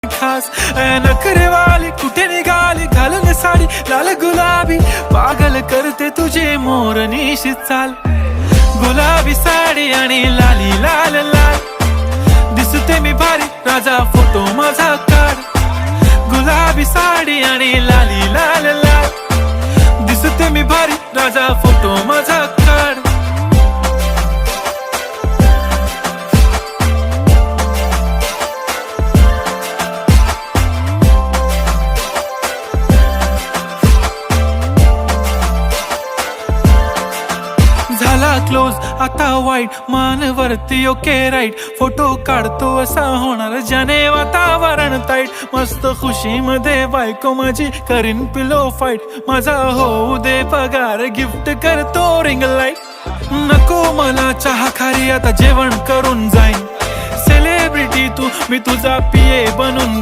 खास नखरेवाली कुठे निघाली घालून साडी लाल गुलाबी पागल करते तुझे मोरनीशी चाल गुलाबी साडी आणि लाली लाल लाल दिसते मी भारी राजा फोटो माझा काढ गुलाबी साडी आणि लाली लाल लाल दिसते मी भारी राजा फोटो माझा काढ झाला क्लोज आता वाईट मानवरती ओके राईट फोटो काढतो असा होणार ज्याने वातावरण ताईट मस्त खुशी मध्ये बायको माझी करीन पिलो फाईट माझा होऊ दे पगार गिफ्ट करतो रिंग लाईट नको मला चहा खारी आता जेवण करून जाईन सेलिब्रिटी तू मी तुझा पिये बनून